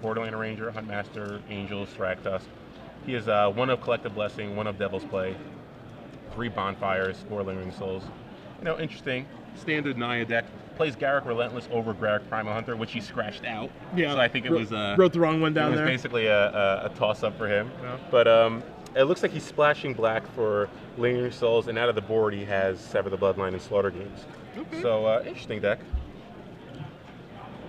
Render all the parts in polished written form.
Borderland Ranger, Huntmaster, Angels, Thragtusk. He has 1 of Collective Blessing, 1 of Devil's Play, 3 Bonfires, 4 Lingering Souls. You know, interesting. Standard Naya deck. Plays Garruk Relentless over Garruk Primal Hunter, which he scratched out. Yeah. So I think it was wrote the wrong one down there. It was basically a toss-up for him. Yeah. But it looks like he's splashing black for Lingering Souls, and out of the board he has Sever the Bloodline and Slaughter Games. Okay. So, interesting deck.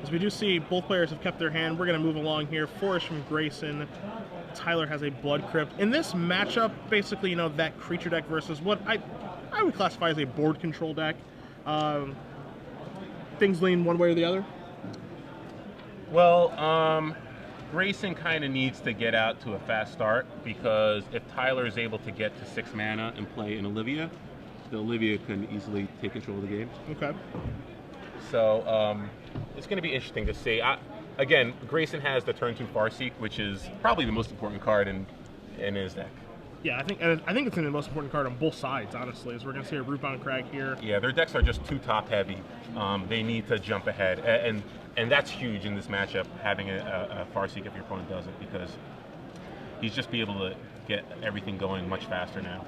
As we do see, both players have kept their hand. We're going to move along here. Forest from Grayson. Tyler has a Blood Crypt. In this matchup, basically, you know, that creature deck versus what I would classify as a board control deck. Things lean one way or the other? Well, Grayson kind of needs to get out to a fast start, because if Tyler is able to get to 6 mana and play an Olivia, the Olivia can easily take control of the game. Okay. So it's going to be interesting to see. Again, Grayson has the turn 2 Farseek, which is probably the most important card in his deck. Yeah, I think it's going to be the most important card on both sides, honestly, as we're going to see a Rootbound Crag here. Yeah, their decks are just too top-heavy. They need to jump ahead, and that's huge in this matchup, having a Farseek if your opponent does it, because he's just be able to get everything going much faster now.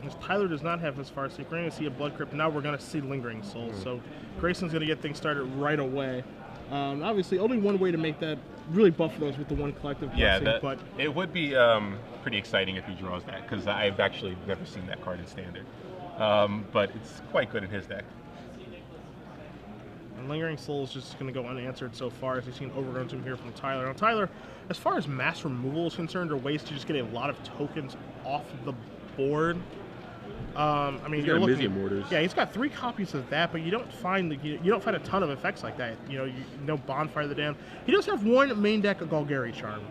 As Tyler does not have his Farseek, we're going to see a Blood Crypt, now we're going to see Lingering Souls, so Grayson's going to get things started right away. Obviously, only one way to make that really buff those with the 1 Collective Blessing, but it would be pretty exciting if he draws that, because I've actually never seen that card in Standard. But it's quite good in his deck. And Lingering Soul is just going to go unanswered so far, as we've seen Overgrown Tomb here from Tyler. Now, Tyler, as far as mass removal is concerned, or ways to just get a lot of tokens off the board, I mean, you're looking. Mortars. Yeah, he's got 3 copies of that, but you don't find a ton of effects like that. You know, no Bonfire the Damned. He does have 1 main deck of Golgari Charm.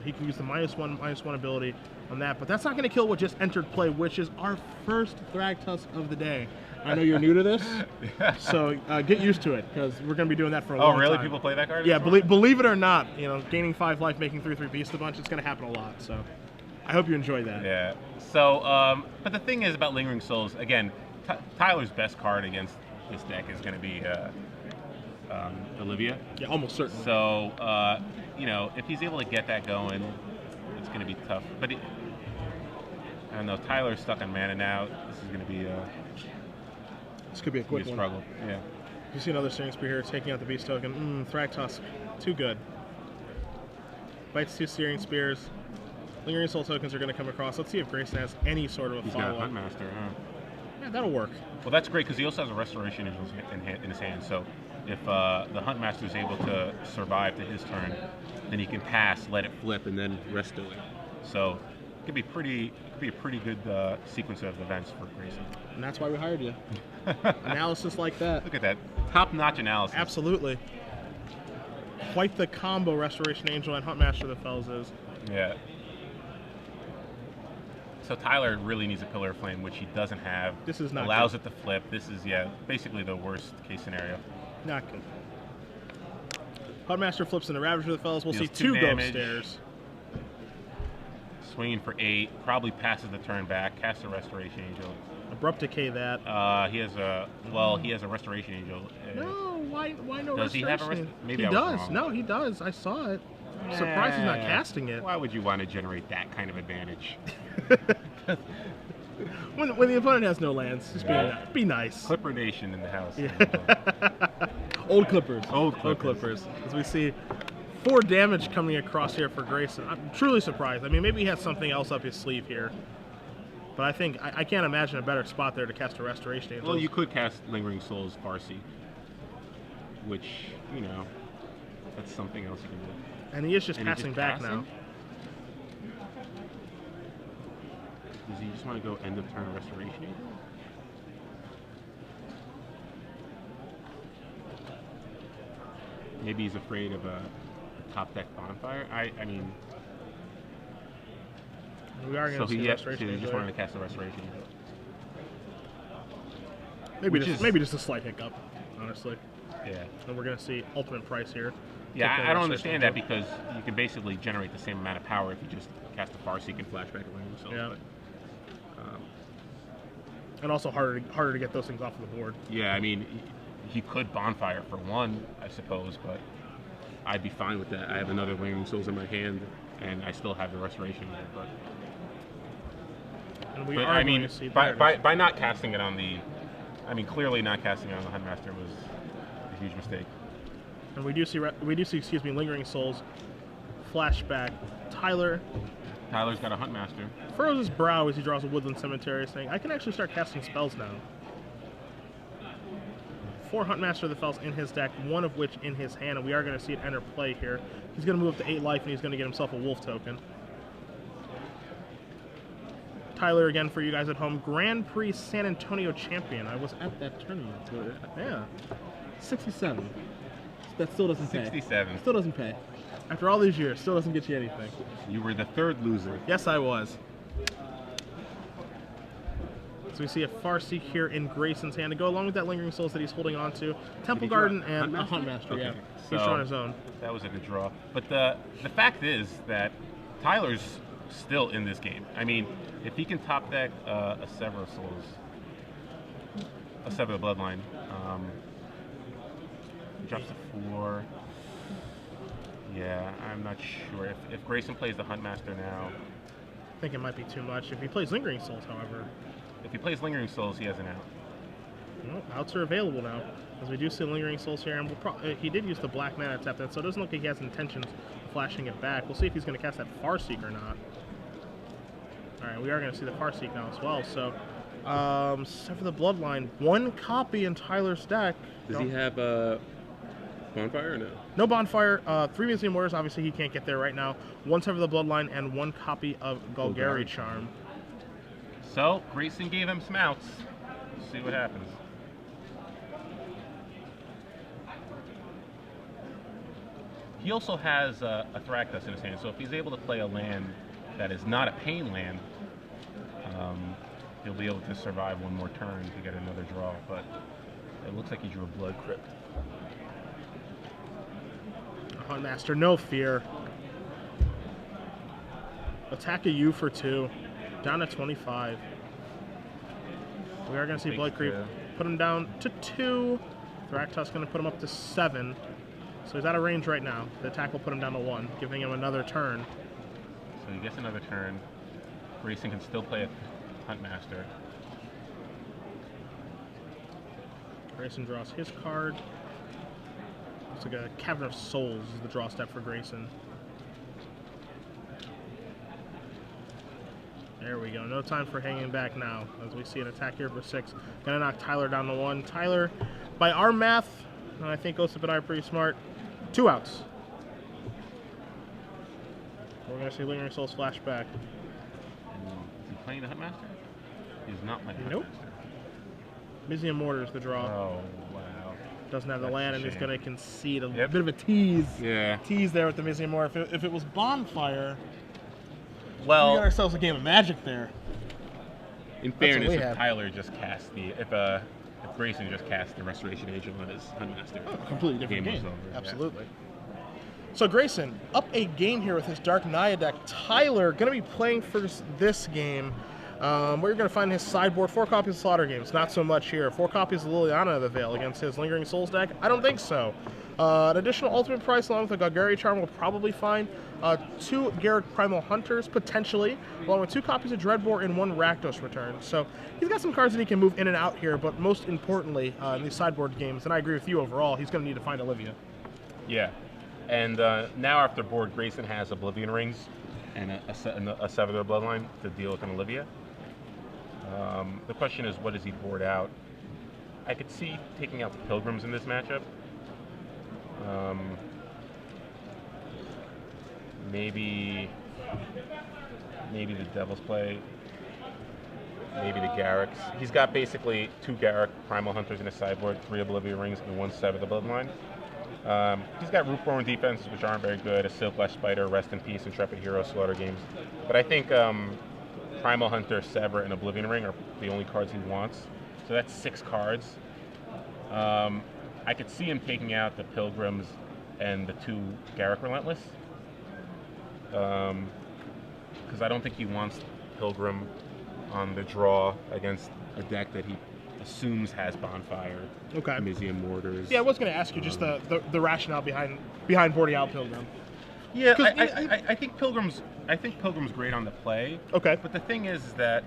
He can use the -1/-1 ability on that, but that's not going to kill what just entered play, which is our first Thragtusk of the day. I know you're new to this, so get used to it, because we're going to be doing that for a long time. Oh, really? People play that card? Yeah, believe it or not, you know, gaining 5 life, making 3/3 Beast a bunch, it's going to happen a lot. So I hope you enjoy that. Yeah. So, but the thing is about Lingering Souls, again, Tyler's best card against this deck is going to be Olivia. Yeah, almost certain. So, you know, if he's able to get that going, it's going to be tough. But I don't know, Tyler's stuck on mana now. This is going to be this could be a quick struggle. Yeah. You see another Searing Spear here, taking out the Beast token. Thragtusk, too good. Bites 2 Searing Spears. Lingering Soul tokens are going to come across. Let's see if Grayson has any sort of a follow-up. He's got a Huntmaster, huh? Yeah, that'll work. Well, that's great, because he also has a Restoration in his hand. So if the Huntmaster is able to survive to his turn, then he can pass, let it flip, and then resto it. So it could be a pretty good sequence of events for Grayson. And that's why we hired you. Analysis like that. Look at that. Top-notch analysis. Absolutely. Quite the combo Restoration Angel and Huntmaster the Fells is. Yeah. So Tyler really needs a Pillar of Flame, which he doesn't have. This is not allows good. it to flip. This is, basically the worst case scenario. Not good. Huntmaster flips into Ravager the Fells. We'll see 2 Ghost Stairs. Swinging for 8. Probably passes the turn back. Casts a Restoration Angel. Abrupt Decay that. He has a Restoration Angel. No, why no does Restoration? He have a Maybe he I was does. wrong. No, he does. I saw it. Surprised he's not casting it. Why would you want to generate that kind of advantage? when the opponent has no lands, just be nice. Clipper Nation in the house. Yeah. Old Clippers. Old Clippers. As we see 4 damage coming across here for Grayson. I'm truly surprised. I mean, maybe he has something else up his sleeve here. But I think I can't imagine a better spot there to cast a Restoration Angel. Well, you could cast Lingering Souls Farseek, which, you know, that's something else you can do. And he is just passing back now. Does he just want to go end of turn Restoration Angel? Maybe he's afraid of a top deck Bonfire. I mean, we are going to see Restoration Angel. He just wanted to cast the Restoration Angel. Maybe just a slight hiccup, honestly. Yeah. And we're going to see ultimate price here. Yeah, I don't understand that, because you can basically generate the same amount of power if you just cast a Farseek and flashback around yourself. Yeah. But, and also harder to get those things off of the board. Yeah, I mean, he could Bonfire for 1, I suppose, but I'd be fine with that. I have another Lingering Souls in my hand, and I still have the Restoration there. And we But are I going mean, to see by not casting it on the, I mean, clearly not casting it on the Huntmaster was a huge mistake. And we do see excuse me, Lingering Souls. Flashback. Tyler's Tyler's got a Huntmaster. furrows his brow as he draws a Woodland Cemetery, saying, I can actually start casting spells now. 4 Huntmaster of the Fells in his deck, 1 of which in his hand, and we are going to see it enter play here. He's going to move up to 8 life, and he's going to get himself a Wolf token. Tyler, again, for you guys at home, Grand Prix San Antonio champion. I was at that tournament. Yeah. 67. That still doesn't pay. 67. Still doesn't pay. After all these years, still doesn't get you anything. You were the 3rd loser. Yes, I was. So we see a Farseek here in Grayson's hand to go along with that Lingering Souls that he's holding on to. Temple Garden and a Huntmaster, okay. yeah. So He's drawing his own. That was a good draw. But the fact is that Tyler's still in this game. I mean, if he can top deck a Sever of Souls, a Sever of the Bloodline, he drops to 4. Yeah, I'm not sure. If Grayson plays the Huntmaster now, I think it might be too much. If he plays Lingering Souls, however. if he plays Lingering Souls, he has an out. Well, outs are available now, as we do see Lingering Souls here, and he did use the black mana to tap that, so it doesn't look like he has intentions of flashing it back. We'll see if he's going to cast that Farseek or not. Alright, we are going to see the Farseek now as well, so Sever the Bloodline, 1 copy in Tyler's deck. Does he have Bonfire or no? No Bonfire, 3 Museum Warriors, obviously he can't get there right now, 1 Sever the Bloodline, and 1 copy of Golgari Charm. So, Grayson gave him some outs. Let's see what happens. He also has a Thragtusk in his hand, so if he's able to play a land that is not a pain land, he'll be able to survive 1 more turn to get another draw, but it looks like he drew a Blood Crypt. Huntmaster, no fear. Attack a U for 2. Down to 25. We are going to see Blood Creep put him down to 2. Thragtusk going to put him up to 7. So he's out of range right now. The attack will put him down to 1, giving him another turn. So he gets another turn. Grayson can still play a Huntmaster. Grayson draws his card. Looks like a Cavern of Souls is the draw step for Grayson. There we go. No time for hanging back now, as we see an attack here for 6. Gonna knock Tyler down to 1. Tyler, by our math, and I think Osip and I are pretty smart, 2 outs. We're gonna see Lingering Souls flashback. Is he playing the Huntmaster? He's not playing the Nope. Huntmaster. Museum Mortar is the draw. Oh, wow. Doesn't have the That's land a and is shame. gonna concede a Yep. bit of a tease. Yeah. Tease there with the Museum Mortar. If it was Bonfire, we Well, got ourselves a game of Magic there. in what fairness, we if have. Tyler just cast if Grayson just cast the Restoration Agent on his Huntmaster, Completely different was game. over. yeah. Absolutely. So Grayson, up a game here with his Dark Naya deck. Tyler, going to be playing for this game. Where you're going to find his sideboard, 4 copies of Slaughter Games. Not so much here. 4 copies of Liliana of the Veil against his Lingering Souls deck. I don't think so. An additional ultimate price along with a Golgari Charm will probably find 2 Garrett Primal Hunters, potentially, along with 2 copies of Dreadbore and 1 Rakdos return. So he's got some cards that he can move in and out here, but most importantly, in these sideboard games, and I agree with you overall, he's going to need to find Olivia. Yeah. And now after board, Grayson has Oblivion Rings and a Sever of the Bloodline to deal with an Olivia. The question is, what does he board out? I could see taking out the Pilgrims in this matchup. Maybe the Devil's Play. Maybe the Garrick's. He's got basically 2 Garrick Primal Hunters in his sideboard, 3 Oblivion Rings, and 1 Sever the Bloodline. He's got Rootborn defenses, which aren't very good, a Silklash Spider, Rest in Peace, Intrepid Hero, Slaughter Games. But I think Primal Hunter, Sever, and Oblivion Ring are the only cards he wants. So that's 6 cards. I could see him taking out the Pilgrims and the 2 Garrick Relentless. Because I don't think he wants Pilgrim on the draw against a deck that he assumes has Bonfire, Okay. Mizium Mortars. Yeah, I was going to ask you just the rationale behind boarding out Pilgrim. Yeah, I think Pilgrim's great on the play. Okay. But the thing is that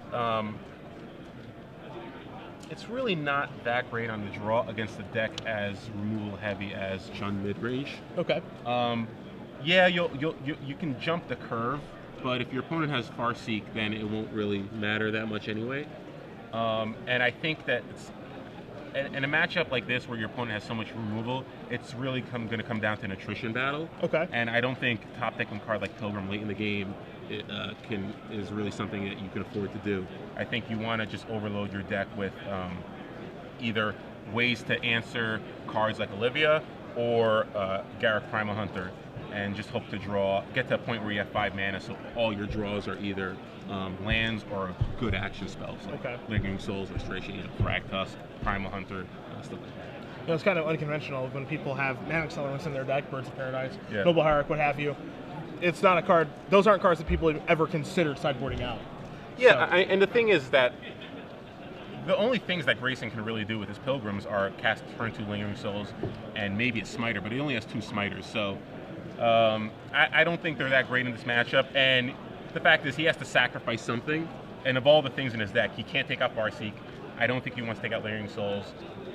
it's really not that great on the draw against a deck as removal heavy as Jund midrange. Okay. Yeah, you can jump the curve, but if your opponent has Farseek, then it won't really matter that much anyway. And I think that in a matchup like this where your opponent has so much removal, it's really going to come down to an attrition battle. Okay. And I don't think top decking a card like Pilgrim late in the game is really something that you can afford to do. I think you want to just overload your deck with either ways to answer cards like Olivia or Garruk Primal Hunter, and just hope to get to a point where you have 5 mana, so all your draws are either lands or good action spells, like Lingering Souls, Restoration, Frag Tusk, Primal Hunter, stuff like that. It's kind of unconventional when people have Mana Accelerants in their deck, Birds of Paradise, Noble Hierarch, what have you. It's not a card, those aren't cards that people have ever considered sideboarding out. Yeah, so. And the thing is that the only things that Grayson can really do with his Pilgrims are cast turn 2 Lingering Souls and maybe a Smiter, but he only has 2 Smiters, so I don't think they're that great in this matchup, and the fact is he has to sacrifice something, and of all the things in his deck, he can't take out Farseek. I don't think he wants to take out Lingering Souls,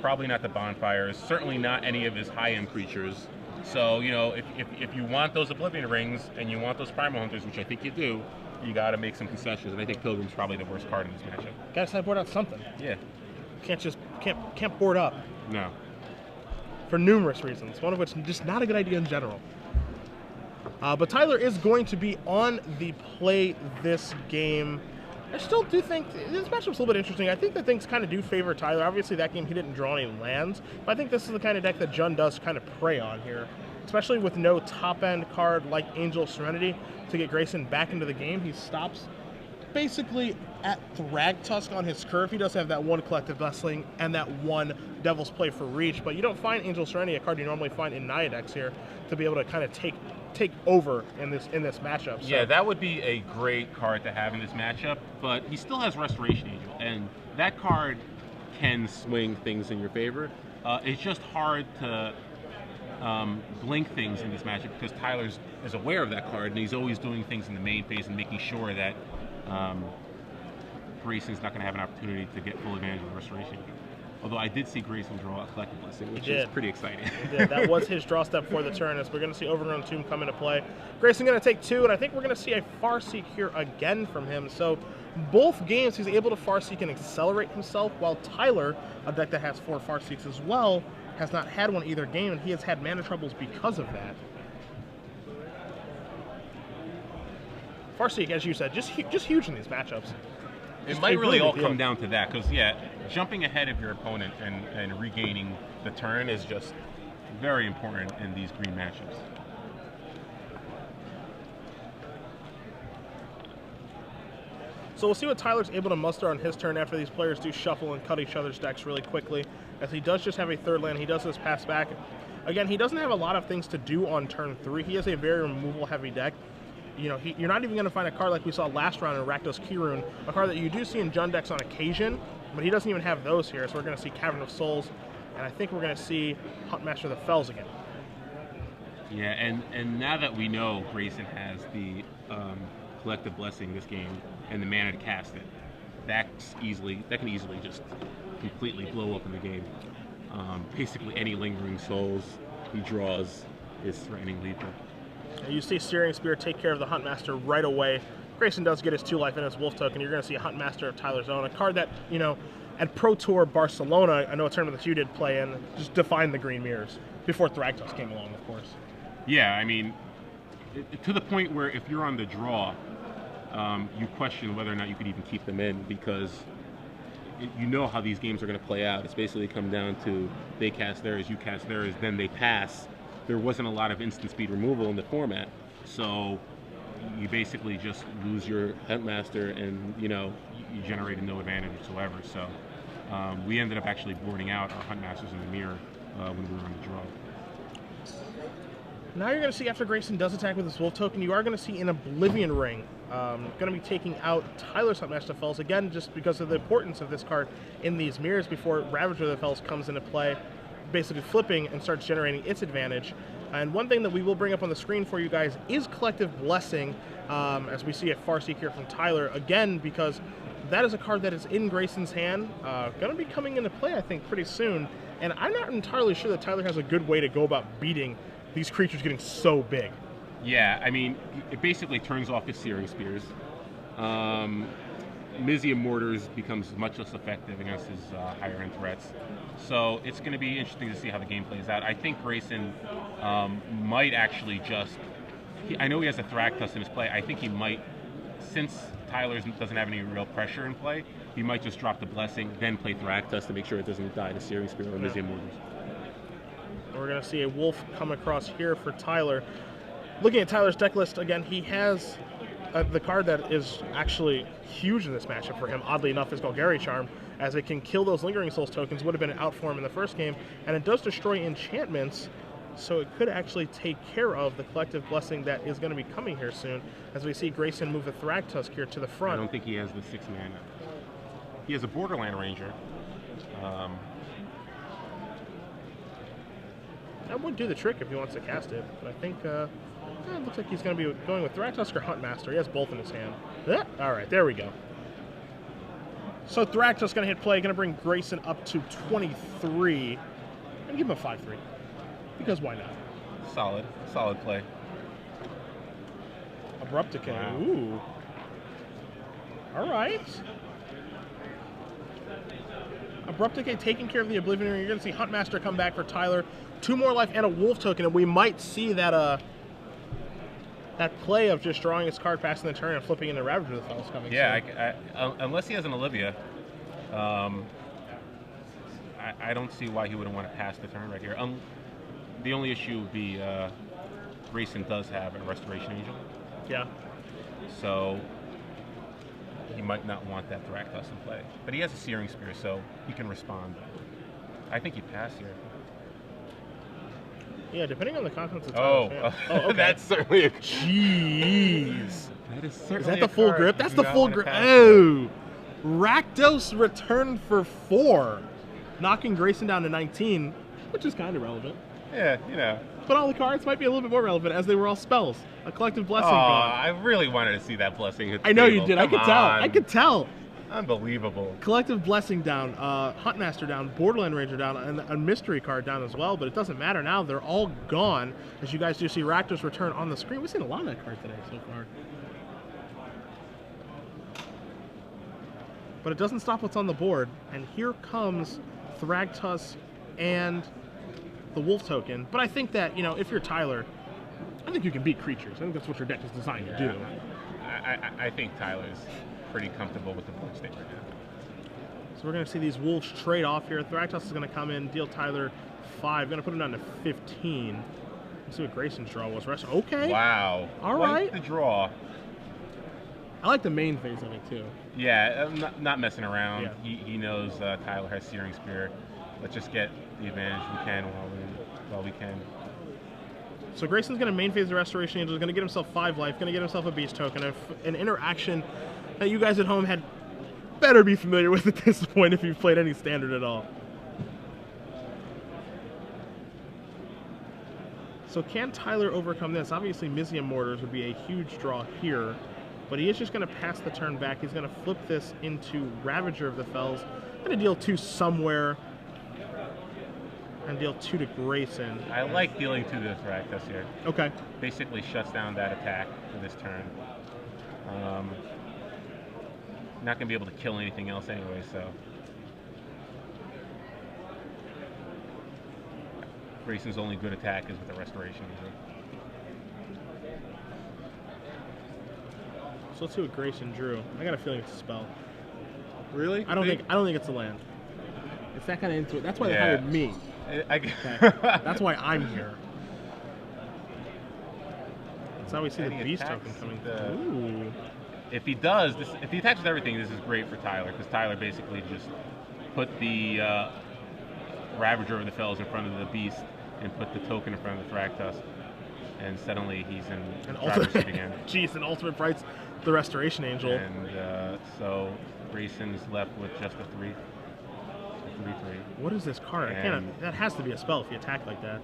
probably not the Bonfires, certainly not any of his high-end creatures. So, if you want those Oblivion Rings and you want those Primal Hunters, which I think you do, you got to make some concessions, and I think Pilgrim's probably the worst card in this matchup. Got to sideboard out something. Yeah. Can't board up. No. For numerous reasons, one of which is just not a good idea in general. But Tyler is going to be on the play this game. I still do think this matchup's a little bit interesting. I think that things kind of do favor Tyler. Obviously, that game he didn't draw any lands, but I think this is the kind of deck that Jund does kind of prey on here, especially with no top-end card like Angel Serenity to get Grayson back into the game. He stops basically at Thragtusk on his curve. He does have that one Collective Blessing and that one Devil's Play for reach, but you don't find Angel Serenity, a card you normally find in Naya decks here, to be able to kind of take over in this matchup. So. Yeah, that would be a great card to have in this matchup, but he still has Restoration Angel, and that card can swing things in your favor. It's just hard to blink things in this matchup because Tyler is aware of that card, and he's always doing things in the main phase and making sure that Grayson's not going to have an opportunity to get full advantage of the Restoration Angel. Although I did see Grayson draw a Collective Blessing, which is pretty exciting. He did. That was his draw step for the turn, as we're going to see Overgrown Tomb come into play. Grayson going to take 2, and I think we're going to see a Farseek here again from him. So both games he's able to Farseek and accelerate himself, while Tyler, a deck that has 4 Farseeks as well, has not had one either game, and he has had mana troubles because of that. Farseek, as you said, just huge in these matchups. It might really all come down to that, because, jumping ahead of your opponent and regaining the turn is just very important in these green matchups. So we'll see what Tyler's able to muster on his turn after these players do shuffle and cut each other's decks really quickly, as he does just have a 3rd land. He does this pass back. Again, he doesn't have a lot of things to do on turn 3. He has a very removal-heavy deck. You're not even going to find a card like we saw last round in Rakdos Kirun, a card that you do see in Jund decks on occasion, but he doesn't even have those here. So we're going to see Cavern of Souls, and I think we're going to see Huntmaster of the Fells again. Yeah, and now that we know Grayson has the Collective Blessing this game and the mana to cast it, that can easily just completely blow up in the game. Basically, any Lingering Souls he draws is threatening lethal. You see Searing Spear take care of the Huntmaster right away. Grayson does get his 2 life in his Wolf token. You're going to see a Huntmaster of Tyler's Own, a card that, at Pro Tour Barcelona, I know a tournament that you did play in, just defined the Green Mirrors, before Thragtusk came along, of course. Yeah, I mean, to the point where if you're on the draw, you question whether or not you could even keep them in, because you know how these games are going to play out. It's basically come down to they cast theirs, you cast theirs, then they pass. There wasn't a lot of instant speed removal in the format, so you basically just lose your Huntmaster, and you generated no advantage whatsoever. So we ended up actually boarding out our Huntmasters in the mirror when we were on the draw. Now you're going to see after Grayson does attack with his Wolf token, you are going to see an Oblivion Ring. Going to be taking out Tyler's Huntmaster Fells, again, just because of the importance of this card in these mirrors before Ravager of the Fells comes into play, basically flipping and starts generating its advantage. And one thing that we will bring up on the screen for you guys is Collective Blessing, as we see a Farseek here from Tyler, again, because that is a card that is in Grayson's hand, going to be coming into play, I think, pretty soon. And I'm not entirely sure that Tyler has a good way to go about beating these creatures getting so big. Yeah, I mean, it basically turns off his Searing Spears. Mizium Mortars becomes much less effective against his higher-end threats. So it's going to be interesting to see how the game plays out. I think Grayson might actually just... I know he has a Thragtusk in his play. I think he might, since Tyler doesn't have any real pressure in play, he might just drop the Blessing, then play Thragtusk to make sure it doesn't die to Searing Spear or Mizium Mortars. We're going to see a Wolf come across here for Tyler. Looking at Tyler's deck list, again, he has the card that is actually huge in this matchup for him, oddly enough, is Golgari Charm, as it can kill those Lingering Souls tokens, would have been an out for him in the first game, and it does destroy enchantments, so it could actually take care of the Collective Blessing that is going to be coming here soon, as we see Grayson move the Thragtusk here to the front. I don't think he has the 6 mana. He has a Borderland Ranger. That would do the trick if he wants to cast it, but I think it looks like he's going to be going with Thragtusk or Huntmaster. He has both in his hand. All right, there we go. So Thragtusk going to hit play, going to bring Grayson up to 23, and give him a 5-3, because why not? Solid play. Abrupt Decay. Wow. Ooh. All right. Abrupt Decay taking care of the Oblivion Ring. You're going to see Huntmaster come back for Tyler. 2 more life and a Wolf token, and we might see that that play of just drawing his card, passing the turn, and flipping into Ravager of the Fells coming. Yeah, unless he has an Olivia, I don't see why he wouldn't want to pass the turn right here. The only issue would be Grayson does have a Restoration Angel. Yeah. So he might not want that Thragtusk in play. But he has a Searing Spear, so he can respond. I think he'd pass here. Yeah, depending on the contents of the okay. That's certainly a... Jeez. That is certainly Is that the full card grip? you That's do the not full want to grip. pass. Oh! Rakdos returned for 4, knocking Grayson down to 19, which is kind of relevant. Yeah, you know. But all the cards might be a little bit more relevant as they were all spells. A Collective Blessing gone. I really wanted to see that Blessing hit the I know table. you did. Come I could tell. on. I could tell. Unbelievable. Collective Blessing down, Huntmaster down, Borderland Ranger down, and a Mystery card down as well, but it doesn't matter now. They're all gone. As you guys do see Rakdos return on the screen. We've seen a lot of that card today so far. But it doesn't stop what's on the board, and here comes Thragtusk and the Wolf token. But I think that, you know, if you're Tyler, I think you can beat creatures. I think that's what your deck is designed to do. I think Tyler's pretty comfortable with the board state right now. So we're going to see these Wolves trade off here. Thragtusk is going to come in, deal Tyler 5. Going to put him down to 15. Let's see what Grayson's draw was. Okay. Wow. All Quite right. the draw. I like the main phase of it, too. Yeah, not messing around. Yeah. He knows Tyler has Searing Spear. Let's just get the advantage we can while we can. So Grayson's going to main phase the Restoration Angel. He's going to get himself 5 life. Going to get himself a Beast token. An interaction that you guys at home had better be familiar with at this point if you've played any Standard at all. So can Tyler overcome this? Obviously, Mizium Mortars would be a huge draw here, but he is just going to pass the turn back. He's going to flip this into Ravager of the Fells. Going to deal 2 somewhere and deal 2 to Grayson. I like dealing 2 to Thragtusk here. Okay. Basically shuts down that attack for this turn. Not going to be able to kill anything else anyway, so. Grayson's only good attack is with the Restoration Angel. So let's see what Grayson drew. I got a feeling it's a spell. Really? I don't think it's a land. It's that kind of into it. That's why they hired me. Okay. That's why I'm here. That's how we see the Beast token coming through. If he does, if he attacks with everything, this is great for Tyler, because Tyler basically just put the Ravager of the Fells in front of the Beast and put the token in front of the Thragtusk. and suddenly he's in An driver's seat ultimate, again. jeez, an ultimate price, the Restoration Angel. And so Grayson's left with just a 3/3. What is this card? I can't. That has to be a spell if you attack like that.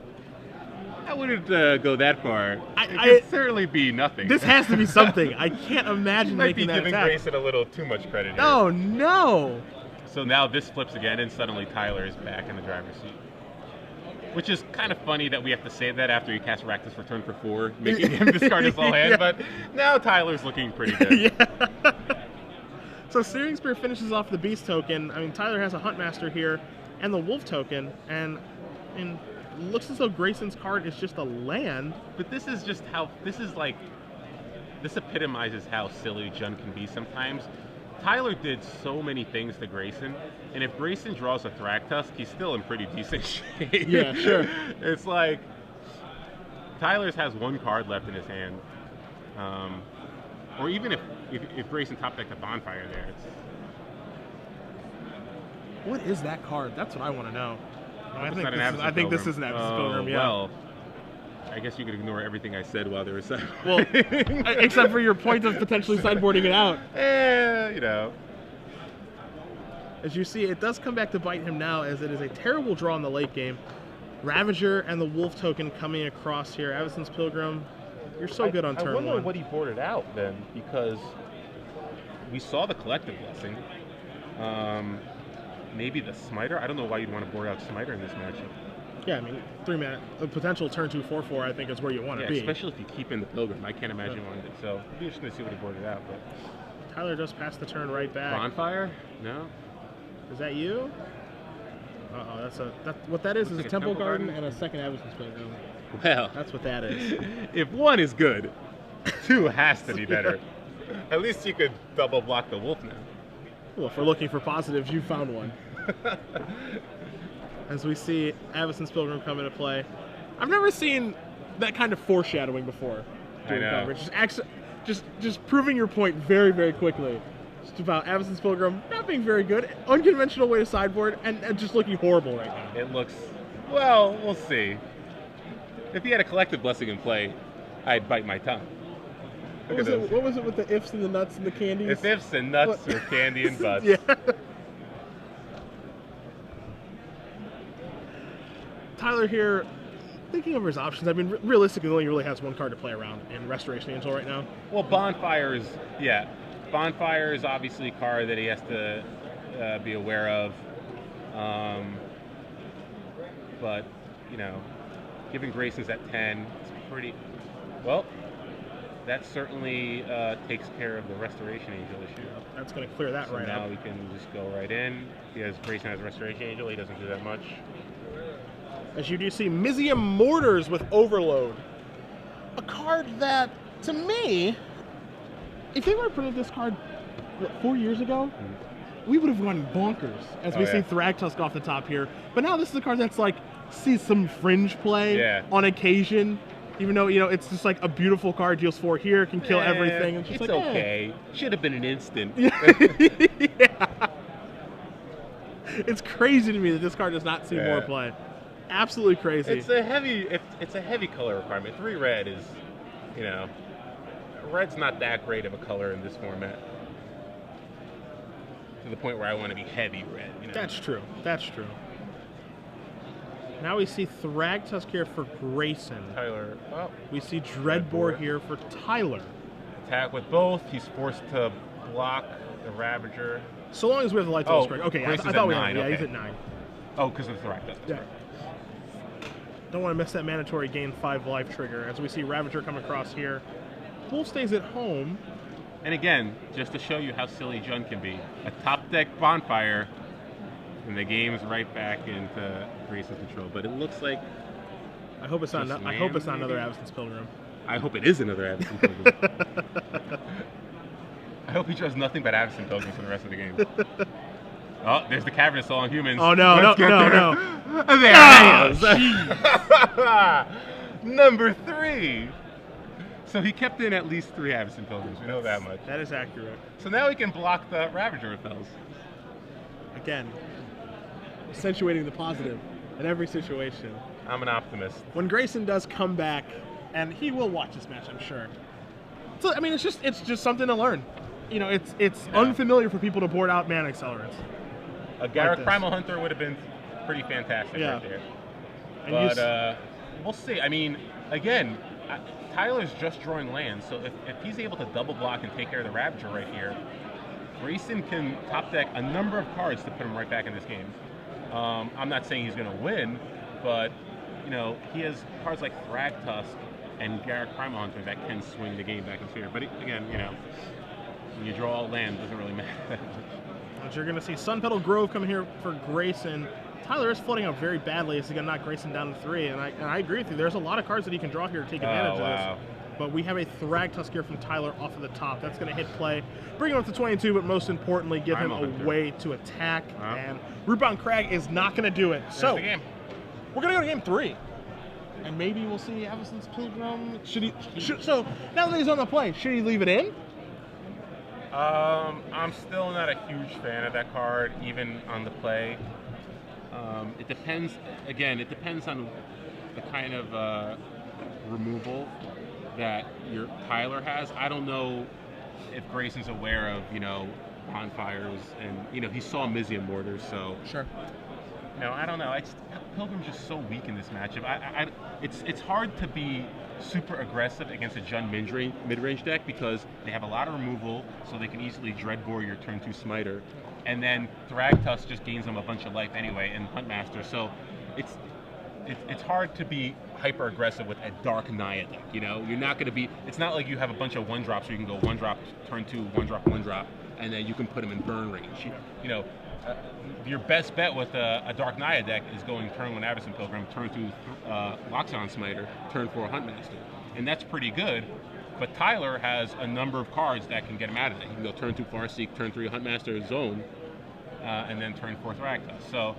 I wouldn't go that far. It could certainly be nothing. This has to be something. I can't imagine making that giving attack. Grayson a little too much credit here. Oh no! So now this flips again, and suddenly Tyler is back in the driver's seat. Which is kind of funny that we have to say that after he cast Rakdos for turn for 4, making him discard his whole hand. But now Tyler's looking pretty good. Yeah. So Searing Spear finishes off the Beast token. I mean, Tyler has a Huntmaster here and the Wolf token, and looks as though Grayson's card is just a land. But this is just how this epitomizes how silly Jun can be sometimes. Tyler did so many things to Grayson, and if Grayson draws a Thragtusk, he's still in pretty decent shape. Yeah, sure. It's like Tyler's has one card left in his hand, or even if Grayson top decked a Bonfire there, What is that card? That's what I want to know. I think this is an Absence Pilgrim. Yeah. Well, I guess you could ignore everything I said while they were saying. Well, except for your point of potentially sideboarding it out. You know. As you see, it does come back to bite him now, as it is a terrible draw in the late game. Ravager and the Wolf token coming across here. Avacyn's Pilgrim, you're so good on turn 1. I wonder what he boarded out then, because we saw the Collective Blessing. Maybe the Smiter? I don't know why you'd want to board out Smiter in this matchup. Yeah, I mean, 3-mana, a potential turn 2 4/4, I think is where you want to be. Especially if you keep in the Pilgrim. I can't imagine wanting it. So it'll be interesting to see what he boarded out. But Tyler just passed the turn right back. Bonfire? No. Is that you? What that is Looks a like Temple Garden and a second Avacyn's Pilgrim. Well, That's what that is. if 1 is good, 2 has to be better. At least you could double block the Wolf now. Well, if we're looking for positives, you found one. As we see Avacyn's Pilgrim come into play. I've never seen that kind of foreshadowing before. I know. Coverage. Just proving your point very, very quickly. Just about Avacyn's Pilgrim not being very good, unconventional way to sideboard, and just looking horrible right now. It looks, well, we'll see. If he had a Collective Blessing in play, I'd bite my tongue. What was it with the ifs and the nuts and the candies? If ifs and nuts or candy and butts. Yeah. Tyler here, thinking over his options. I mean, realistically, he only really has one card to play around in Restoration Angel right now. Well, Bonfire is obviously a card that he has to be aware of. But, you know, given Grayson's at 10, it's pretty, well, that certainly takes care of the Restoration Angel issue. That's going to clear that right now up. we can just go right in. Grayson has Restoration Angel. He doesn't do that much. As you do see, Mizium Mortars with Overload. A card that, to me, if they would have printed this card 4 years ago, we would have gone bonkers as we see Thragtusk off the top here. But now this is a card that's like, sees some fringe play on occasion. Even though, you know, it's just like a beautiful card, deals 4 here, can kill everything. It's just okay. Should have been an instant. Yeah. It's crazy to me that this card does not see more play. Absolutely crazy. It's a heavy color requirement. 3 red is, you know, red's not that great of a color in this format. To the point where I want to be heavy red. You know? That's true. That's true. Now we see Thragtusk here for Grayson. Tyler. Oh. We see Dreadbore here for Tyler. Attack with both. He's forced to block the Ravager. So long as we have the Lytle screen. Okay, I thought we had. Yeah, he's at 9. Oh, because of the Thragtusk. Yeah. Don't want to miss that mandatory gain 5 life trigger. As we see Ravager come across here. Wolf stays at home. And again, just to show you how silly Jun can be, a top deck Bonfire, and the game's right back into Grayson's control. But it looks like I hope it's not. I hope it's not another Avacyn's Pilgrim. I hope it is another Avacyn Pilgrim. I hope he draws nothing but Avacyn Pilgrims for the rest of the game. Oh, there's the Cavernous Soul on humans. Oh no, no. There it is. Number 3. So he kept in at least 3 Avacyn Pilgrims. We know that much. That is accurate. So now we can block the Ravager repels. Again, accentuating the positive in every situation. I'm an optimist. When Grayson does come back and he will watch this match, I'm sure. So I mean, it's just something to learn. You know, it's unfamiliar for people to board out mana accelerants. A Garrett Primal Hunter would have been pretty fantastic right there. And but we'll see. I mean, again, Tyler's just drawing lands, so if he's able to double block and take care of the Ravager right here, Grayson can top deck a number of cards to put him right back in this game. I'm not saying he's going to win, but you know, he has cards like Thragtusk and Garrett Primal Hunter that can swing the game back in favor. But again, you know, when you draw all land, it doesn't really matter that much. But you're going to see Sun Petal Grove come here for Grayson. Tyler is floating out very badly as he's going to knock Grayson down to 3, and I agree with you. There's a lot of cards that he can draw here to take advantage of this. But we have a Thragtusk here from Tyler off of the top. That's going to hit play, bring him up to 22, but most importantly, give him a way to attack. And Rootbound Crag is not going to do it. So we're going to go to game 3. And maybe we'll see Avacyn's Pilgrim. So now that he's on the play, should he leave it in? I'm still not a huge fan of that card, even on the play. It depends. Again, it depends on the kind of removal that your Tyler has. I don't know if Grayson's aware of, you know, bonfires, and you know, he saw Mizium Mortars, so sure. No, I don't know. Pilgrim's just so weak in this matchup. It's hard to be super aggressive against a Jund mid-range deck because they have a lot of removal, so they can easily Dreadbore your turn 2 Smiter, and then Thragtusk just gains them a bunch of life anyway, and Huntmaster. So it's hard to be hyper aggressive with a Dark Naya deck. You know, you're not going to be. It's not like you have a bunch of 1-drops where you can go 1-drop turn 2, 1-drop 1-drop, and then you can put them in burn range. You know. Your best bet with a Dark Naya deck is going turn 1 Avacyn Pilgrim, turn 2 Loxodon Smiter, turn 4 Huntmaster. And that's pretty good, but Tyler has a number of cards that can get him out of it. He can go turn 2 Farseek, turn 3 Huntmaster Zone, and then turn 4 Thragtusk. So,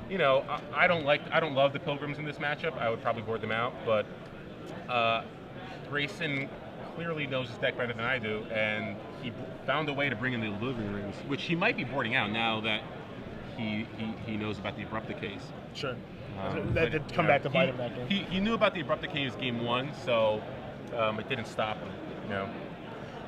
you know, I don't love the Pilgrims in this matchup. I would probably board them out, but Grayson clearly knows his deck better than I do, and he found a way to bring in the Living Rings, which he might be boarding out now that he knows about the Abrupt Decays. Sure. That did come back to bite him that game. He knew about the Abrupt Decays game 1, so it didn't stop him. You know,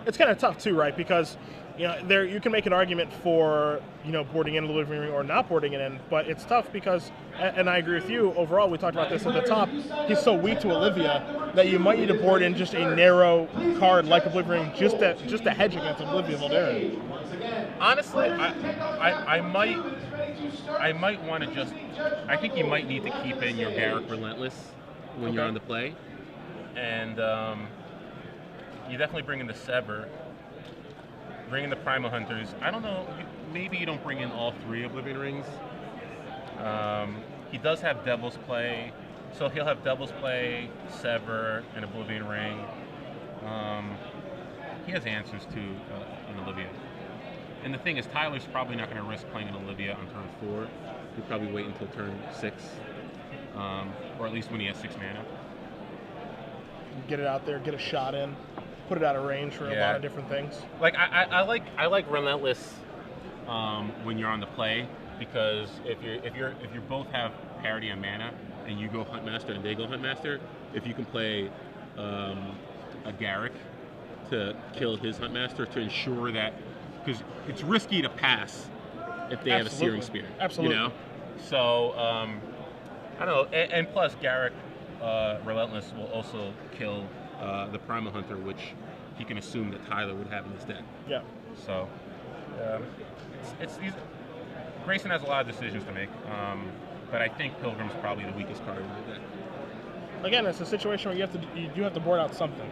it's kind of tough too, right? Because you know, you can make an argument for, you know, boarding in the Living Ring or not boarding it in, but it's tough because, and I agree with you. Overall, we talked about this at the top. He's so weak to Olivia that you might need to board in just a narrow card like Oblivion Ring just to hedge against Olivia Voldaren. Honestly, I might want to just. I think you might need to keep in your Garruk Relentless when you're on the play, and you definitely bring in the Sever, bring in the Primal Hunters. I don't know. Maybe you don't bring in all 3 Oblivion Rings. He does have Devil's Play, so he'll have Devil's Play, Sever, and Oblivion Ring. He has answers to an Olivia. And the thing is, Tyler's probably not going to risk playing an Olivia on turn 4. He'll probably wait until turn 6, or at least when he has 6 mana. Get it out there, get a shot in, put it out of range for a lot of different things. Like I like Relentless when you're on the play, because if you both have parity on mana and you go Huntmaster and they go Huntmaster, if you can play a Garruk to kill his Huntmaster to ensure that. Because it's risky to pass if they have a Searing Spear. Absolutely. You know? So, I don't know. And plus, Garruk Relentless will also kill the Primal Hunter, which he can assume that Tyler would have in his deck. Yeah. So, Grayson has a lot of decisions to make. But I think Pilgrim's probably the weakest card in the deck. Again, it's a situation where you do have to board out something.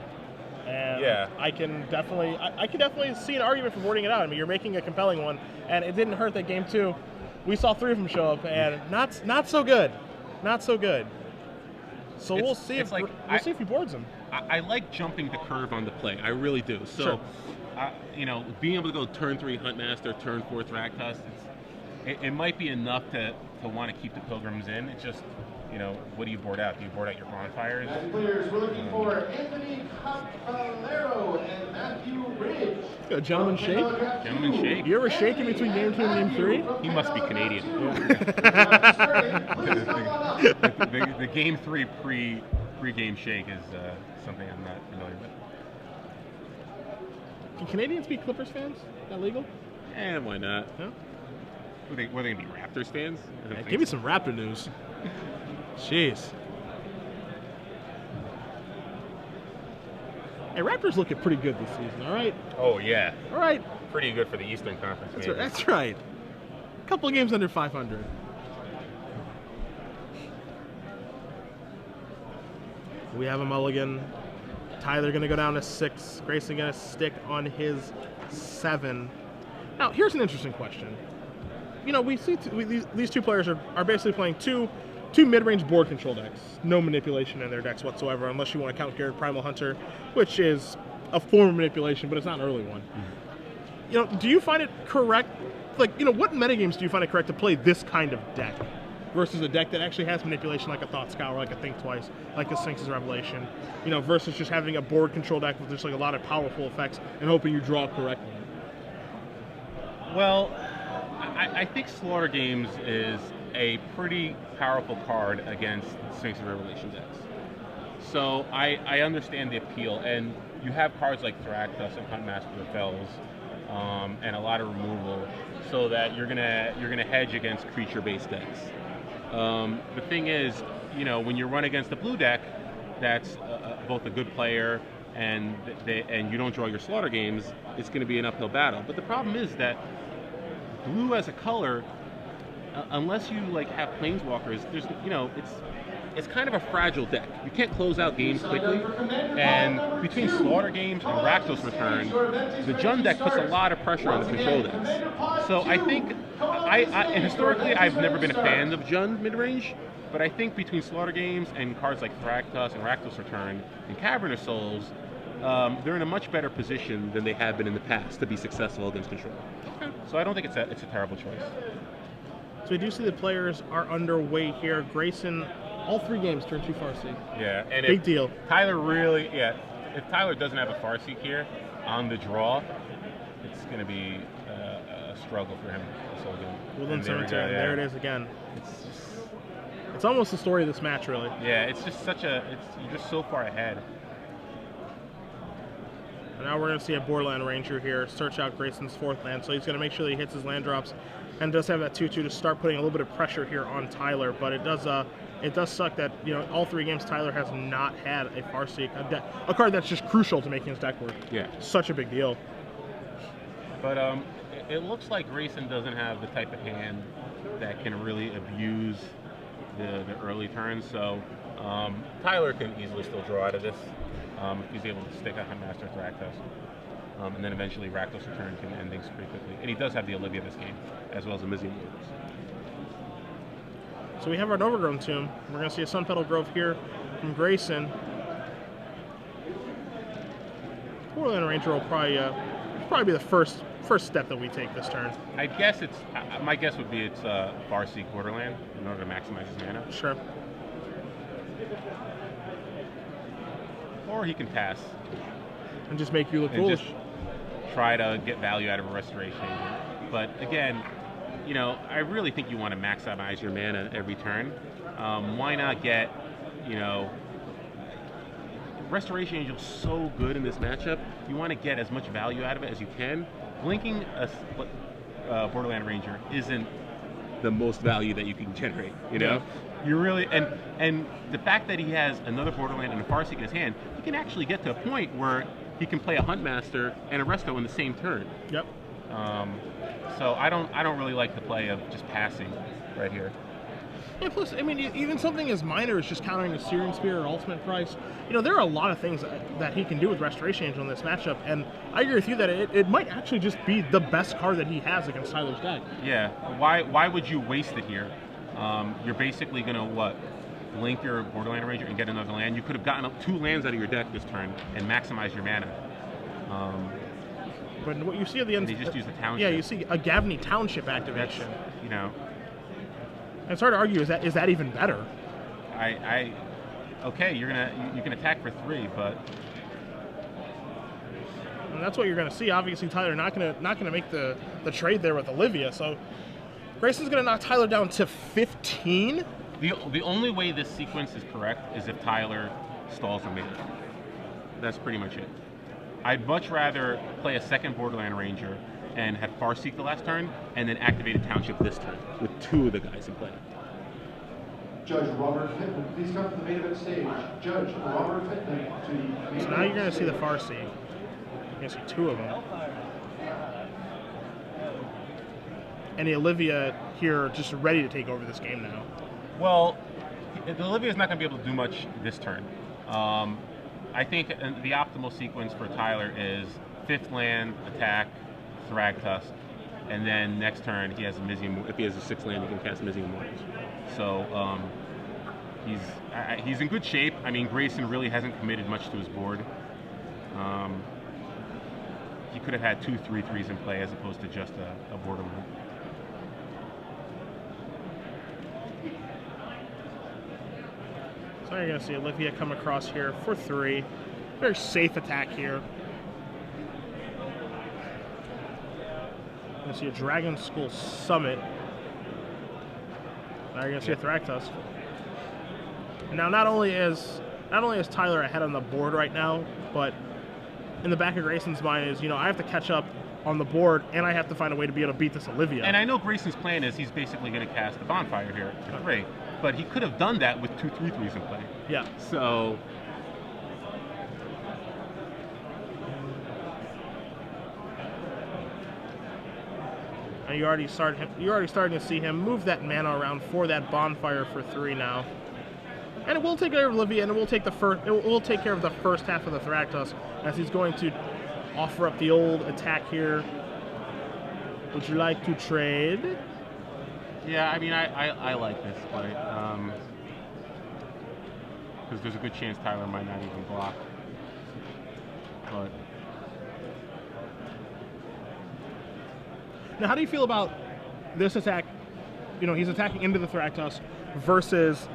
And I can definitely see an argument for boarding it out. I mean, you're making a compelling one, and it didn't hurt that game 2. We saw 3 of them show up, and not so good, not so good. So we'll see if he boards them. I like jumping the curve on the play. I really do. So, you know, being able to go turn 3 Huntmaster, turn 4 Thragtusk, it might be enough to want to keep the Pilgrims in. It's just, you know, what do you board out? Do you board out your bonfires? Players, we're looking for Anthony Caballero and Matthew Ridge. A gentleman shake? Gentleman shake. You ever shake in between game 2 and game 3? He must be Canadian. The game 3 Pre-game shake is something I'm not familiar with. Can Canadians be Clippers fans? Is that legal? Why not? No? Were they going to be Raptors fans? Yeah, give me some Raptor news. Jeez. Hey, Raptors looking pretty good this season, all right? Oh, yeah. All right. Pretty good for the Eastern Conference. That's right. That's right. A couple of games under 500. We have a mulligan. Tyler going to go down to 6. Grayson going to stick on his 7. Now, here's an interesting question. You know, we see these two players are basically playing two mid-range board control decks. No manipulation in their decks whatsoever, unless you want to count Garrett Primal Hunter, which is a form of manipulation, but it's not an early one. You know, do you find it correct? Like, you know, what metagames do you find it correct to play this kind of deck versus a deck that actually has manipulation, like a Thought Scour, like a Think Twice, like a Sphinx's Revelation, you know, versus just having a board control deck with just like a lot of powerful effects and hoping you draw correctly? Well, I think Slaughter Games is a pretty powerful card against Sphinx's Revelation decks. So I understand the appeal, and you have cards like Thragtusk and Huntmaster of Fells, and a lot of removal, so that you're gonna hedge against creature-based decks. The thing is, you know, when you run against a blue deck, that's both a good player and you don't draw your Slaughter Games, it's going to be an uphill battle. But the problem is that blue as a color, unless you like have planeswalkers, there's, you know, it's kind of a fragile deck. You can't close out games quickly, and between Slaughter Games and Rakdos Return, the Jund deck puts a lot of pressure on the control decks. So I think, and historically I've never been a fan of Jund midrange, but I think between Slaughter Games and cards like Thragtusk and Rakdos Return and Cavernous Souls, they're in a much better position than they have been in the past to be successful against control. So I don't think it's a terrible choice. So we do see the players are underway here. Grayson, all 3 games turn 2 Farseek. Yeah, and big deal. Tyler if Tyler doesn't have a Farseek here on the draw, it's going to be a struggle for him this whole game. Woodland Cemetery, and there it is again. It's almost the story of this match, really. Yeah, it's just you're just so far ahead. And now we're going to see a Borderland Ranger here search out Grayson's 4th land, so he's going to make sure that he hits his land drops and does have that 2/2 to start putting a little bit of pressure here on Tyler. But it does suck that, you know, all 3 games Tyler has not had a Farseek, a card that's just crucial to making his deck work. Yeah. Such a big deal. But it looks like Grayson doesn't have the type of hand that can really abuse the early turns. So Tyler can easily still draw out of this if he's able to stick a Huntmaster Thragtusk. And then eventually Rakdos Return can end things pretty quickly. And he does have the Olivia this game, as well as the Mizium Waters. So we have our Overgrown Tomb. We're going to see a Sunpetal Grove here from Grayson. Borderland Ranger will probably be the first step that we take this turn. I guess my guess would be it's Farseek Borderland in order to maximize his mana. Sure. Or he can pass. And just make you look foolish. Just try to get value out of a Restoration. But again, you know, I really think you want to maximize your mana every turn. Why not get, you know, Restoration Angel's so good in this matchup. You want to get as much value out of it as you can. Blinking a Borderland Ranger isn't the most value that you can generate, you know? Yeah. You really, and the fact that he has another Borderland and a Farseek in his hand, he can actually get to a point where he can play a Huntmaster and a Resto in the same turn. Yep. So I don't really like the play of just passing right here. Yeah, plus, I mean, even something as minor as just countering a Searing Spear or Ultimate Price, you know, there are a lot of things that he can do with Restoration Angel in this matchup, and I agree with you that it might actually just be the best card that he has against Tyler's deck. Yeah, why would you waste it here? You're basically going to, blink your Borderland Ranger and get another land. You could have gotten up 2 lands out of your deck this turn and maximized your mana. But what you see at the end... They just use the Township. Yeah, you see a Gavney Township activation. That's, you know... It's hard to argue, is that even better? Okay, you can attack for 3, but... And that's what you're gonna see. Obviously Tyler not gonna make the trade there with Olivia, so Grayson's gonna knock Tyler down to 15. The only way this sequence is correct is if Tyler stalls the mana. That's pretty much it. I'd much rather play a second Borderland Ranger and have Farseek the last turn, and then activate a Township this turn with 2 of the guys in play. Judge Robert Pittman, please come to the main event stage. Judge Robert Pittman to the main So now you're going to see the Farseek. You're going to see 2 of them. And the Olivia here just ready to take over this game now. Well, the Olivia's not going to be able to do much this turn. I think the optimal sequence for Tyler is 5th land, attack, Thragtusk, and then next turn he has a Mizium. If he has a 6th land, he can cast Mizium Mortals. So he's in good shape. I mean, Grayson really hasn't committed much to his board. He could have had 2 3/3s in play as opposed to just a Borderland. So you're going to see Olivia come across here for 3. Very safe attack here. You're going to see a Dragon Skull Summit. Now you're going to see a Thragtusk. Now not only is Tyler ahead on the board right now, but in the back of Grayson's mind is, I have to catch up on the board, and I have to find a way to be able to beat this Olivia. And I know Grayson's plan is he's basically going to cast the Bonfire here for 3, but he could have done that with 2 3/3s in play. Yeah. So. And you're already starting to see him move that mana around for that Bonfire for 3 now. And it will take care of Olivia, and it will take care of the first half of the Thragtusk, as he's going to offer up the old attack here. Would you like to trade? Yeah, I mean, I like this play. Because there's a good chance Tyler might not even block. But now, how do you feel about this attack? He's attacking into the Thragtusk versus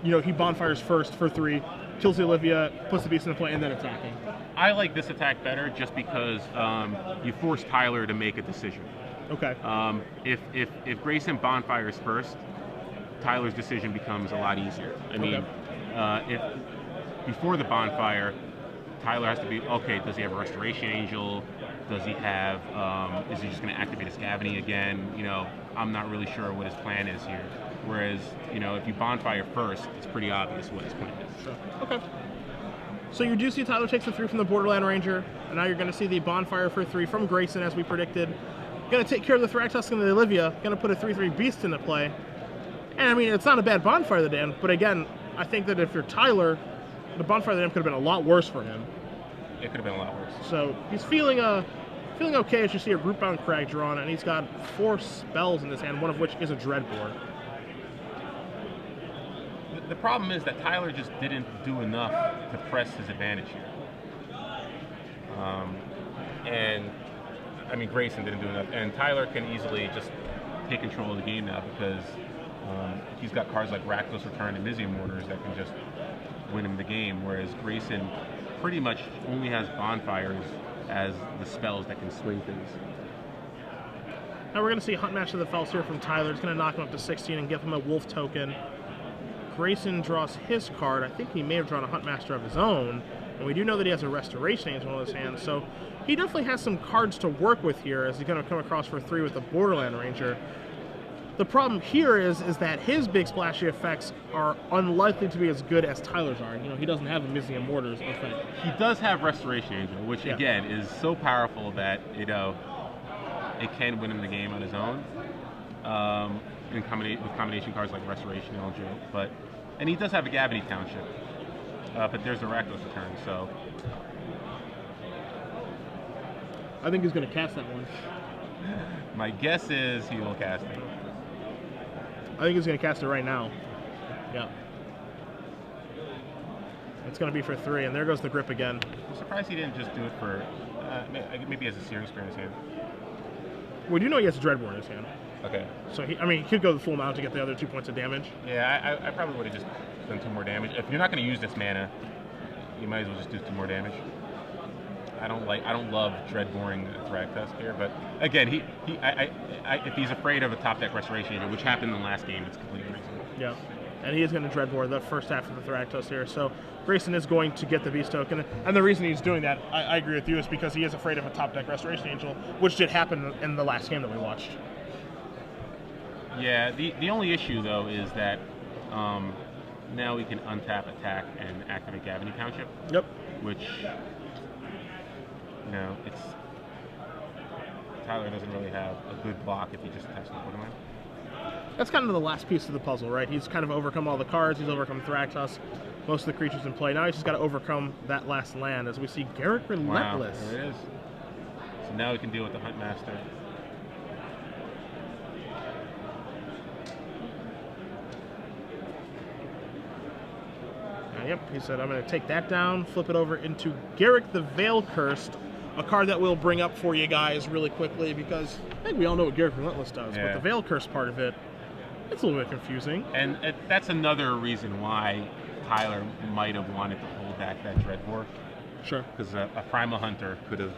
he bonfires first for 3, kills the Olivia, puts the beast in play, and then attacking. I like this attack better just because you force Tyler to make a decision. Okay. If Grayson bonfires first, Tyler's decision becomes a lot easier. I mean, if before the bonfire, Tyler has to be, okay, does he have a Restoration Angel? Does he have, is he just going to activate his Scavany again? I'm not really sure what his plan is here. Whereas, if you bonfire first, it's pretty obvious what his plan is. Sure. Okay. So you do see Tyler takes the 3 from the Borderland Ranger, and now you're going to see the bonfire for 3 from Grayson, as we predicted. Going to take care of the Thragtusk and the Olivia. Going to put a 3/3 beast into play. And I mean, it's not a bad bonfire of the dam, but again, I think that if you're Tyler, the bonfire of the dam could have been a lot worse for him. It could have been a lot worse. So he's feeling okay as you see a Rootbound Crag drawn, and he's got 4 spells in his hand, one of which is a Dreadbore. The problem is that Tyler just didn't do enough to press his advantage here. And I mean, Grayson didn't do enough, and Tyler can easily just take control of the game now because he's got cards like Rakdos Return and Mizium Mortars that can just win him the game, whereas Grayson pretty much only has bonfires as the spells that can swing things. Now we're going to see Hunt Master of the Fells here from Tyler. It's going to knock him up to 16 and give him a Wolf token. Grayson draws his card. I think he may have drawn a Hunt Master of his own, and we do know that he has a Restoration Angel in his hand, so he definitely has some cards to work with here as he's going to come across for 3 with the Borderland Ranger. The problem here is that his big splashy effects are unlikely to be as good as Tyler's are. He doesn't have a Mizium Mortars effect. He does have Restoration Angel, which again is so powerful that it can win him the game on his own. With combination cards like Restoration Angel, and he does have a Scavany Township, but there's a Rakdos Return, so I think he's going to cast that one. My guess is he will cast it. I think he's going to cast it right now. Yeah. It's going to be for 3, and there goes the grip again. I'm surprised he didn't just do it for, maybe he has a Searing Spear in his hand. We do know he has a Dreadbore in his hand. Okay. So he could go the full amount to get the other 2 points of damage. Yeah, I probably would have just done 2 more damage. If you're not going to use this mana, you might as well just do 2 more damage. I don't love Dreadboring Thragtusk here, but again, if he's afraid of a top deck Restoration Angel, which happened in the last game, it's completely reasonable. Yeah. And he is going to Dreadbore the first half of the Thragtusk here. So Grayson is going to get the Beast Token. And the reason he's doing that, I agree with you, is because he is afraid of a top deck Restoration Angel, which did happen in the last game that we watched. Yeah, the only issue, though, is that now we can untap, attack, and activate Gavany Township. Yep. Which, it's... Tyler doesn't really have a good block if he just attacks the Borderland. That's kind of the last piece of the puzzle, right? He's kind of overcome all the cards. He's overcome Thragtusk, most of the creatures in play. Now he's just got to overcome that last land, as we see Garrett Relentless. Wow, there it is. So now we can deal with the Huntmaster. Yep, he said, I'm going to take that down, flip it over into Garrick the Veil Cursed, a card that we'll bring up for you guys really quickly, because I think we all know what Garrick Relentless does, but the Veil Cursed part of it, it's a little bit confusing. And that's another reason why Tyler might have wanted to hold back that Dreadbore. Sure. Because a Primal Hunter could have...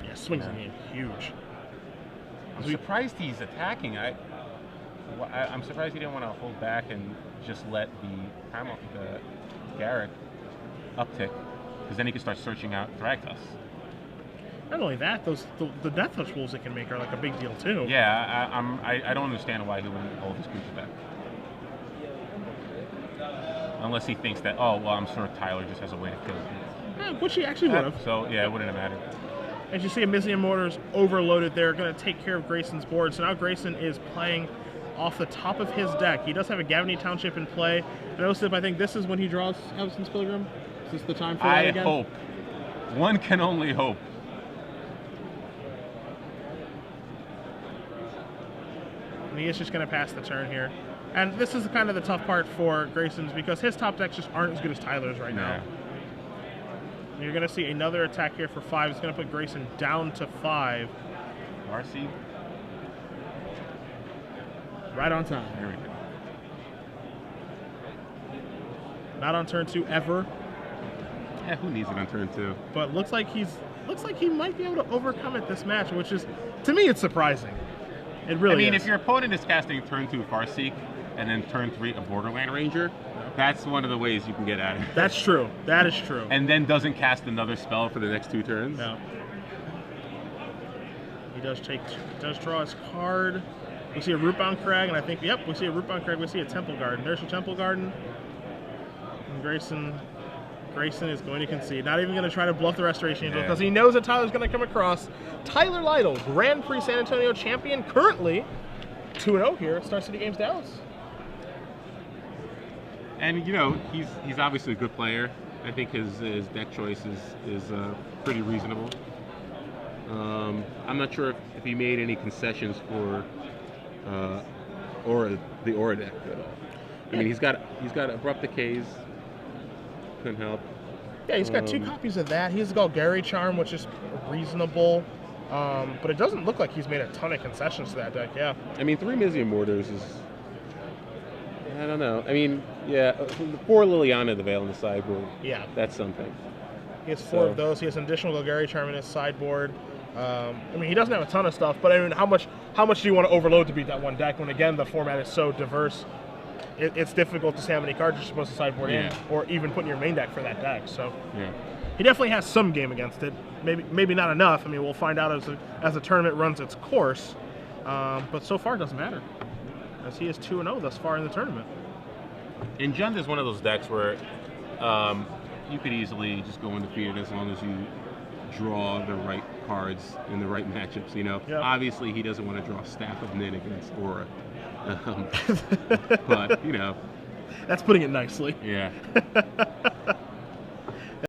Yeah, swings the game huge. I'm surprised he's attacking. I'm surprised he didn't want to hold back and just let the Garrett uptick, because then he can start searching out Thragtusk. Not only that, the Death Touch rules it can make are like a big deal too. Yeah, I don't understand why he wouldn't hold his creature back. Unless he thinks that, oh, well, I'm sure Tyler just has a way to kill him. Yeah, which he actually would have. So, yeah, it wouldn't have mattered. As you see, Amizium Mortars overloaded there, going to take care of Grayson's board. So now Grayson is playing off the top of his deck. He does have a Gavany Township in play. And Osip, I think this is when he draws Hellson's Pilgrim. Is this the time for that again? I hope. One can only hope. And he is just going to pass the turn here. And this is kind of the tough part for Grayson's, because his top decks just aren't as good as Tyler's right now. And you're going to see another attack here for 5. It's going to put Grayson down to 5. RC. Right on time. There we go. Not on turn 2 ever. Yeah, who needs it on turn 2? But looks like he might be able to overcome it this match, which is, to me, it's surprising. It really is. If your opponent is casting turn 2 Farseek and then turn 3 a Borderland Ranger, that's one of the ways you can get at it. That's true. That is true. And then doesn't cast another spell for the next 2 turns. No. He does draw his card. We see a Rootbound Crag, and I think, yep, we see a Rootbound Crag. We see a Temple Garden. There's your Temple Garden. And Grayson is going to concede. Not even going to try to bluff the Restoration Angel, because he knows that Tyler's going to come across. Tyler Lytle, Grand Prix San Antonio champion, currently 2-0 here at Star City Games Dallas. And, he's obviously a good player. I think his deck choice is pretty reasonable. I'm not sure if he made any concessions for the Aura deck at all. I mean, he's got Abrupt Decays. Couldn't help. Yeah, he's got 2 copies of that. He's got Golgari Charm, which is reasonable. But it doesn't look like he's made a ton of concessions to that deck, yeah. I mean, 3 Amizium Mortars is... I don't know. I mean, yeah, 4 Liliana the Veil in the sideboard. Yeah. That's something. He has 4 of those. He has an additional Golgari Charm in his sideboard. I mean, he doesn't have a ton of stuff, but I mean, how much do you want to overload to beat that one deck when, again, the format is so diverse? It's difficult to say how many cards you're supposed to sideboard in, or even put in your main deck for that deck. So he definitely has some game against it. Maybe not enough. I mean, we'll find out as the tournament runs its course. But so far, it doesn't matter, as he is 2-0 thus far in the tournament. And Jund is one of those decks where you could easily just go undefeated as long as you draw the right cards in the right matchups. Obviously he doesn't want to draw Staff of Nin against Aura. But, that's putting it nicely. Yeah.